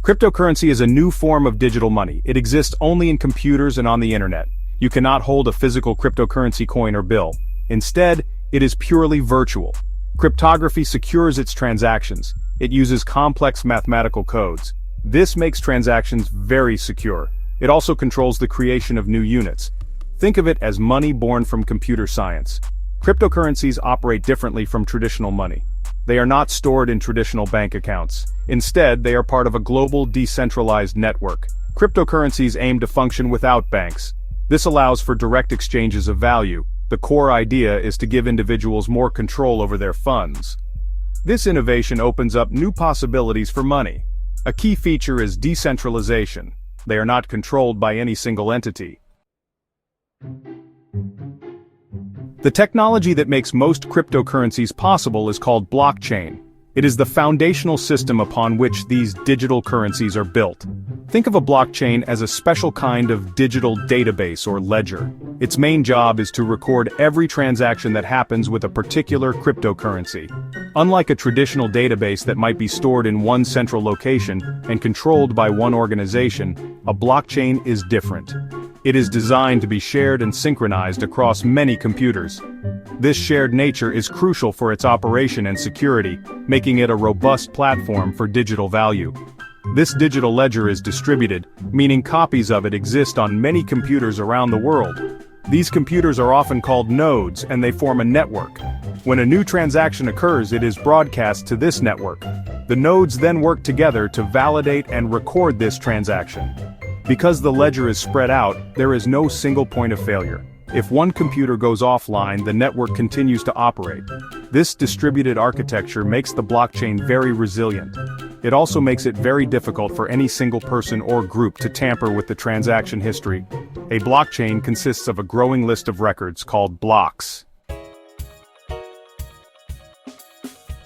Cryptocurrency is a new form of digital money. It exists only in computers and on the internet. You cannot hold a physical cryptocurrency coin or bill. Instead, it is purely virtual. Cryptography secures its transactions. It uses complex mathematical codes. This makes transactions very secure. It also controls the creation of new units. Think of it as money born from computer science. Cryptocurrencies operate differently from traditional money. They are not stored in traditional bank accounts. Instead, they are part of a global decentralized network. Cryptocurrencies aim to function without banks. This allows for direct exchanges of value. The core idea is to give individuals more control over their funds. This innovation opens up new possibilities for money. A key feature is decentralization. They are not controlled by any single entity. The technology that makes most cryptocurrencies possible is called blockchain. It is the foundational system upon which these digital currencies are built. Think of a blockchain as a special kind of digital database or ledger. Its main job is to record every transaction that happens with a particular cryptocurrency. Unlike a traditional database that might be stored in one central location and controlled by one organization, a blockchain is different. It is designed to be shared and synchronized across many computers. This shared nature is crucial for its operation and security, making it a robust platform for digital value. This digital ledger is distributed, meaning copies of it exist on many computers around the world. These computers are often called nodes, and they form a network. When a new transaction occurs, it is broadcast to this network. The nodes then work together to validate and record this transaction. Because the ledger is spread out, there is no single point of failure. If one computer goes offline, the network continues to operate. This distributed architecture makes the blockchain very resilient. It also makes it very difficult for any single person or group to tamper with the transaction history. A blockchain consists of a growing list of records called blocks.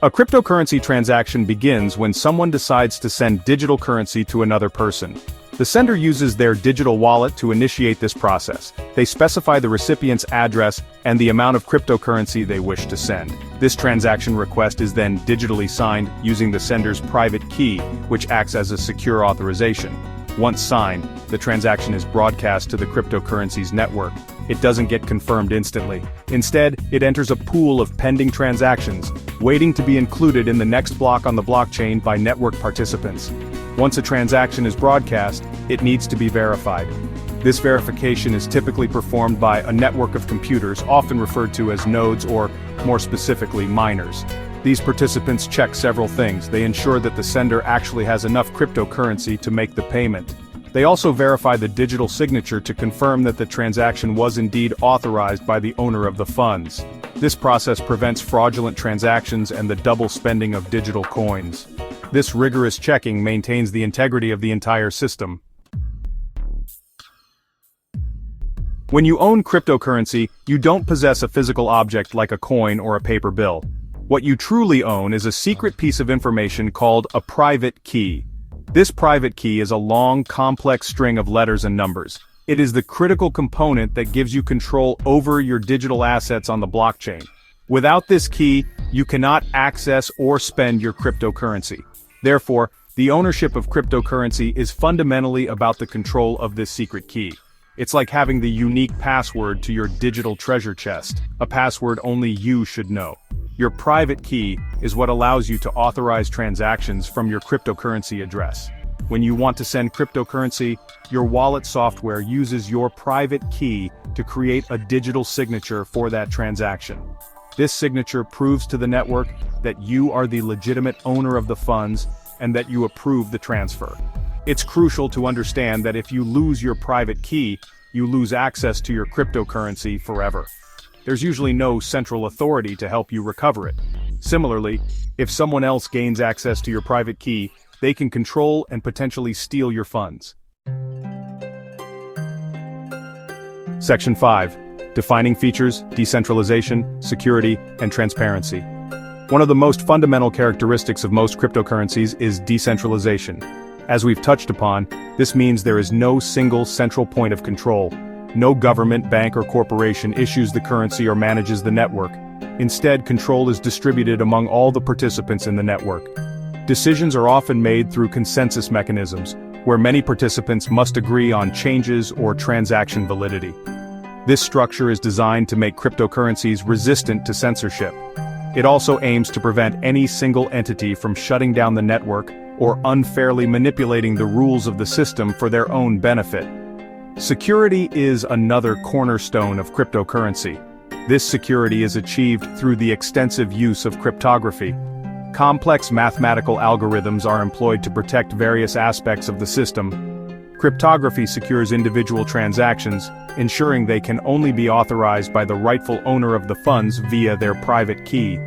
A cryptocurrency transaction begins when someone decides to send digital currency to another person. The sender uses their digital wallet to initiate this process. They specify the recipient's address and the amount of cryptocurrency they wish to send. This transaction request is then digitally signed using the sender's private key, which acts as a secure authorization. Once signed, the transaction is broadcast to the cryptocurrency's network. It doesn't get confirmed instantly. Instead, it enters a pool of pending transactions, waiting to be included in the next block on the blockchain by network participants. Once a transaction is broadcast, it needs to be verified. This verification is typically performed by a network of computers, often referred to as nodes or, more specifically, miners. These participants check several things. They ensure that the sender actually has enough cryptocurrency to make the payment. They also verify the digital signature to confirm that the transaction was indeed authorized by the owner of the funds. This process prevents fraudulent transactions and the double spending of digital coins. This rigorous checking maintains the integrity of the entire system. When you own cryptocurrency, you don't possess a physical object like a coin or a paper bill. What you truly own is a secret piece of information called a private key. This private key is a long, complex string of letters and numbers. It is the critical component that gives you control over your digital assets on the blockchain. Without this key, you cannot access or spend your cryptocurrency. Therefore, the ownership of cryptocurrency is fundamentally about the control of this secret key. It's like having the unique password to your digital treasure chest, a password only you should know. Your private key is what allows you to authorize transactions from your cryptocurrency address. When you want to send cryptocurrency, your wallet software uses your private key to create a digital signature for that transaction. This signature proves to the network that you are the legitimate owner of the funds and that you approve the transfer. It's crucial to understand that if you lose your private key, you lose access to your cryptocurrency forever. There's usually no central authority to help you recover it. Similarly, if someone else gains access to your private key, they can control and potentially steal your funds. Section 5. Defining features, decentralization, security, and transparency. One of the most fundamental characteristics of most cryptocurrencies is decentralization. As we've touched upon, this means there is no single central point of control. No government, bank, or corporation issues the currency or manages the network. Instead, control is distributed among all the participants in the network. Decisions are often made through consensus mechanisms, where many participants must agree on changes or transaction validity. This structure is designed to make cryptocurrencies resistant to censorship. It also aims to prevent any single entity from shutting down the network or unfairly manipulating the rules of the system for their own benefit. Security is another cornerstone of cryptocurrency. This security is achieved through the extensive use of cryptography. Complex mathematical algorithms are employed to protect various aspects of the system. Cryptography secures individual transactions, ensuring they can only be authorized by the rightful owner of the funds via their private key.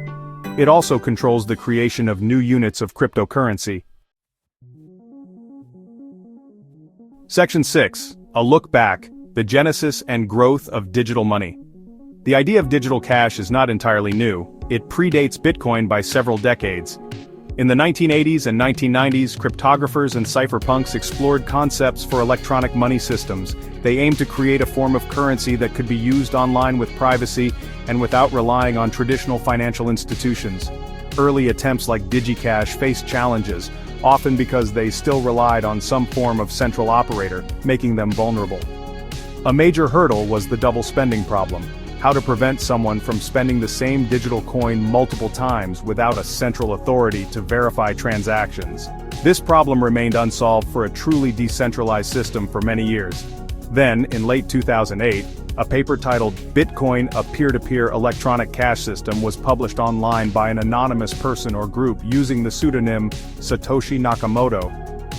It also controls the creation of new units of cryptocurrency. Section 6. A look back, the genesis and growth of digital money. The idea of digital cash is not entirely new. It predates Bitcoin by several decades. In the 1980s and 1990s, cryptographers and cypherpunks explored concepts for electronic money systems. They aimed to create a form of currency that could be used online with privacy and without relying on traditional financial institutions. Early attempts like DigiCash faced challenges, often because they still relied on some form of central operator, making them vulnerable. A major hurdle was the double spending problem. How to prevent someone from spending the same digital coin multiple times without a central authority to verify transactions. This problem remained unsolved for a truly decentralized system for many years. Then, in late 2008, a paper titled Bitcoin, a Peer-to-Peer Electronic Cash System was published online by an anonymous person or group using the pseudonym Satoshi Nakamoto.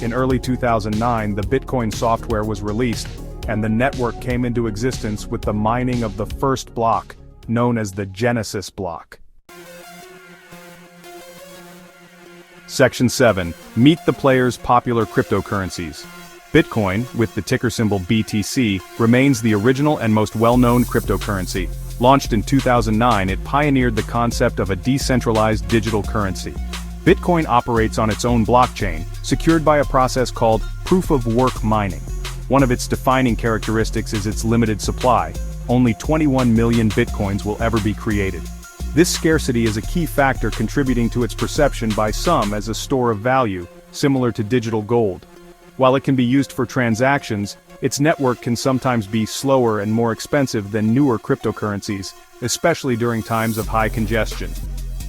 In early 2009, the Bitcoin software was released, and the network came into existence with the mining of the first block, known as the Genesis block. Section 7. Meet the players' popular cryptocurrencies. Bitcoin, with the ticker symbol BTC, remains the original and most well-known cryptocurrency. Launched in 2009, it pioneered the concept of a decentralized digital currency. Bitcoin operates on its own blockchain, secured by a process called proof-of-work mining. One of its defining characteristics is its limited supply. Only 21 million bitcoins will ever be created. This scarcity is a key factor contributing to its perception by some as a store of value, similar to digital gold. While it can be used for transactions, its network can sometimes be slower and more expensive than newer cryptocurrencies, especially during times of high congestion.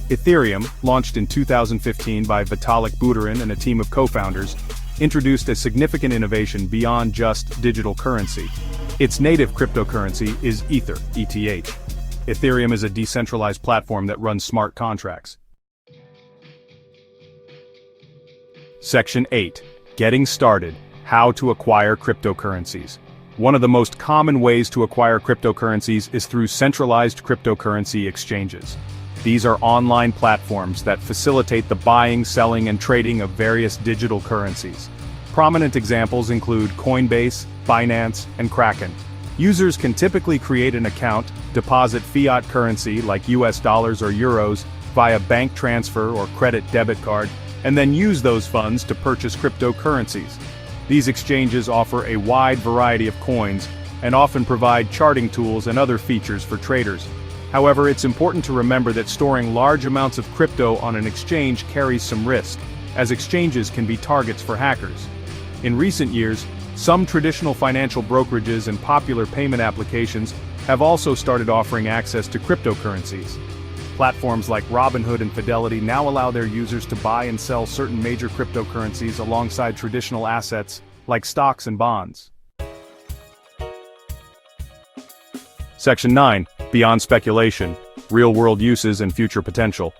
Ethereum, launched in 2015 by Vitalik Buterin and a team of co-founders, introduced a significant innovation beyond just digital currency. Its native cryptocurrency is Ether, ETH. Ethereum is a decentralized platform that runs smart contracts. Section 8. Getting started. How to acquire cryptocurrencies. One of the most common ways to acquire cryptocurrencies is through centralized cryptocurrency exchanges. These are online platforms that facilitate the buying, selling, and trading of various digital currencies. Prominent examples include Coinbase, Binance, and Kraken. Users can typically create an account, deposit fiat currency like US dollars or euros via bank transfer or credit debit card, and then use those funds to purchase cryptocurrencies. These exchanges offer a wide variety of coins and often provide charting tools and other features for traders. However, it's important to remember that storing large amounts of crypto on an exchange carries some risk, as exchanges can be targets for hackers. In recent years, some traditional financial brokerages and popular payment applications have also started offering access to cryptocurrencies. Platforms like Robinhood and Fidelity now allow their users to buy and sell certain major cryptocurrencies alongside traditional assets like stocks and bonds. Section 9. Beyond speculation, real-world uses and future potential.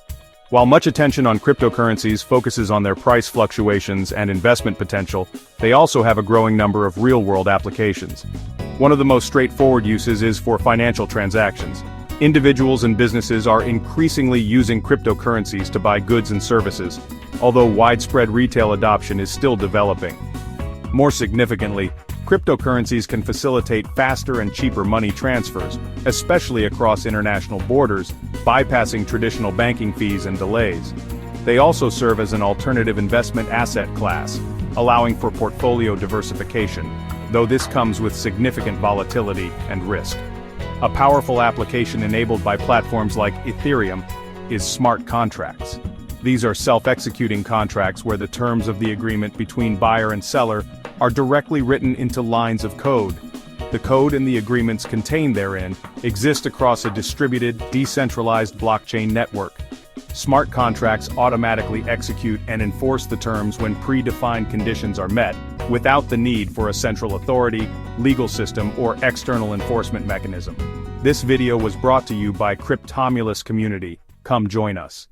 While much attention on cryptocurrencies focuses on their price fluctuations and investment potential, they also have a growing number of real-world applications. One of the most straightforward uses is for financial transactions. Individuals and businesses are increasingly using cryptocurrencies to buy goods and services, although widespread retail adoption is still developing. More significantly, cryptocurrencies can facilitate faster and cheaper money transfers, especially across international borders, bypassing traditional banking fees and delays. They also serve as an alternative investment asset class, allowing for portfolio diversification, though this comes with significant volatility and risk. A powerful application enabled by platforms like Ethereum is smart contracts. These are self-executing contracts where the terms of the agreement between buyer and seller are directly written into lines of code. The code and the agreements contained therein exist across a distributed, decentralized blockchain network. Smart contracts automatically execute and enforce the terms when predefined conditions are met, without the need for a central authority, legal system, or external enforcement mechanism. This video was brought to you by Cryptomulus Community. Come join us.